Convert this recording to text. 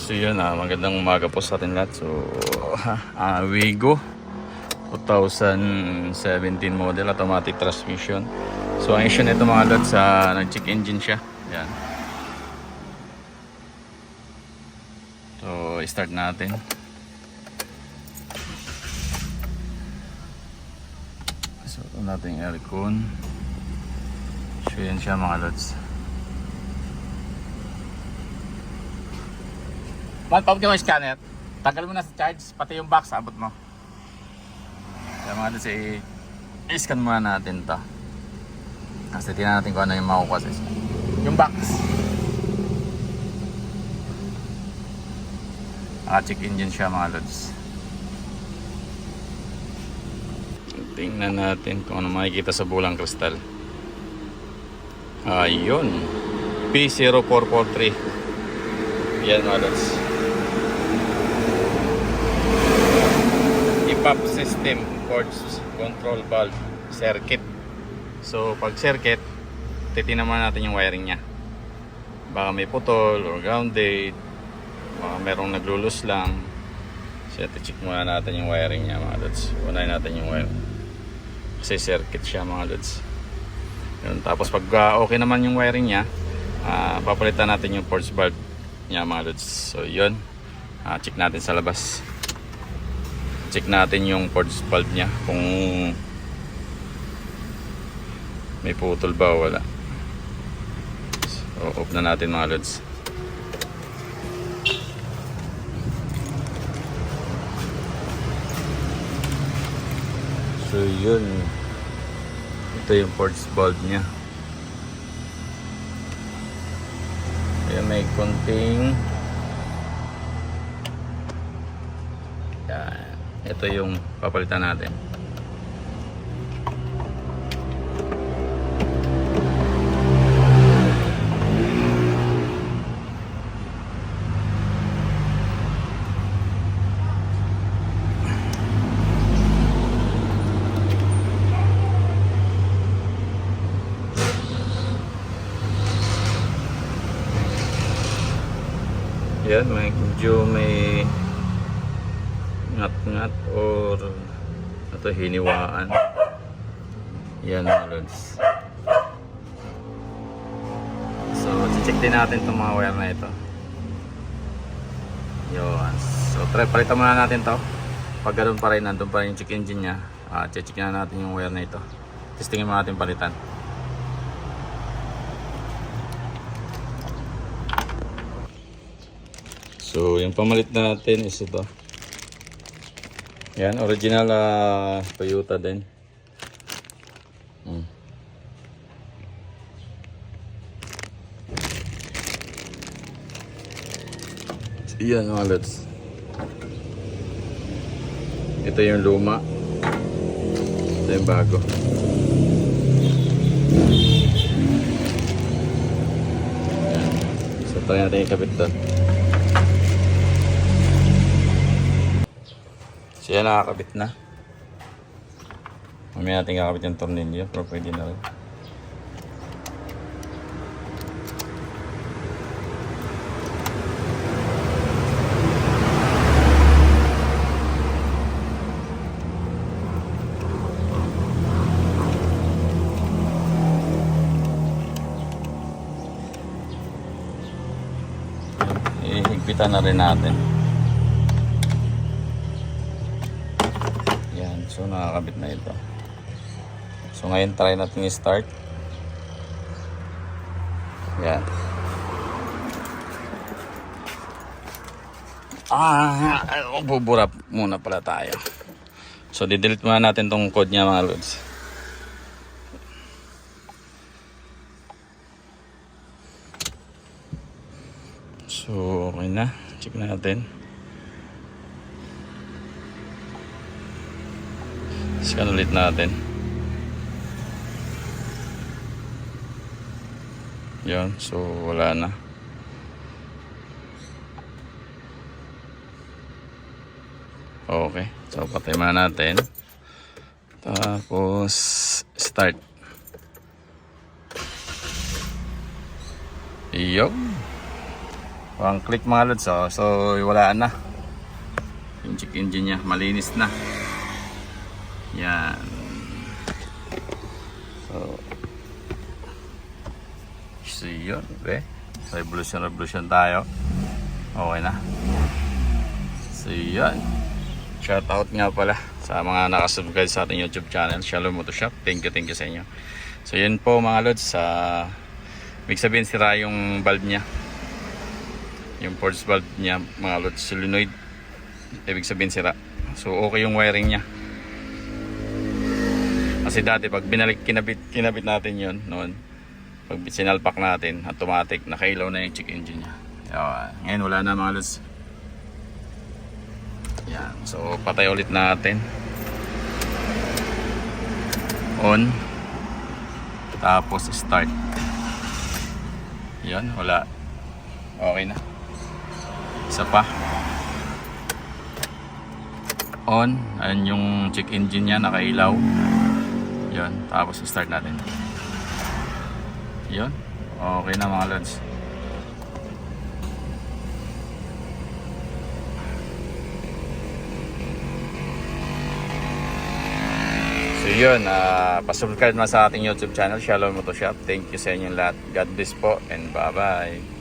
So yun, magandang umaga po sa atin lahat. So Wigo 2017 model, automatic transmission. So ang issue nito mga lods, nag-check engine siya. Yan. So start natin. So ito natin yung aircon. So yan siya mga lods. Pag mo yung scanner, tagal mo na sa charge, pati yung box, abot mo. Kaya mga lods, i-scan muna natin to. Kasi tingnan natin kung ano yung makukuha sa scan. Yung box. Naka-check engine siya mga lods. Tingnan natin kung ano makikita sa bulang kristal. Ayun. P0443. Yan mga lods. Pop system, force control valve, circuit. So pag circuit, titingnan natin yung wiring nya. Baka may putol or grounded, baka merong naglulus lang. So check muna natin yung wiring nya mga lods. Unahin natin yung wiring, kasi circuit siya mga lods. Yun. Tapos pag okay naman yung wiring nya, papalitan natin yung force valve nya mga lods. So yun, check natin sa labas. Check natin yung force valve nya kung may putol ba o wala. So off na natin mga lods. So yun, ito yung force valve nya. Ayan, may konting yan. Ito yung papalitan natin. Yan, medyo may ngat-ngat or ito hiniwaan. Yan mga lods. So check din natin itong mga wire na ito. Yun. So palitan muna natin to. Pag ganoon pa rin, nandun pa rin yung check engine nya, check na natin yung wire na ito. Testingin mo natin palitan. So yung pamalit natin is ito. Yan, original Toyota din. Yan mga lods. Ito yung luma. Ito yung bago. Yan. So try natin ikabit doon. So yan, nakakabit na. Mamaya natin kakabit yung tornilyo, pero pwede na rin. Ihigpitan na rin natin. So nakakabit na ito. So ngayon try natin i-start. Yan. Bubura muna pala tayo. So didelete muna natin tong code niya mga lods. So okay na. Check natin. Scan ulit natin. Yan, so wala na. Okay, so patay muna natin. Tapos start. Yo. One click mga lods. Oh. So wala na. Yung check engine niya, malinis na. Yan. So yun. Okay. Revolution tayo. Okay na. So yun. Shoutout nga pala sa mga nakasubscribe sa ating YouTube channel, Shalom Moto Shop. Thank you sa inyo. So yun po mga lods. Ibig sabihin sira yung valve niya. Yung force valve niya mga lods, solenoid. Ibig sabihin sira. So okay yung wiring niya. Kasi dati pag kinabit natin yun noon, pag sinalpak natin, automatic nakailaw na yung check engine niya. Ngayon wala na mga lods. Yan. So patay ulit natin. On. Tapos start. Yan, wala. Okay na. Isa pa. On. Ayan yung check engine niya, nakailaw. Yan. Tapos start natin. Yan. Okay na mga lods. So yun, pasubscribe na sa ating YouTube channel, Shalom Moto Shop. Thank you sa inyong lahat. God bless po and bye bye.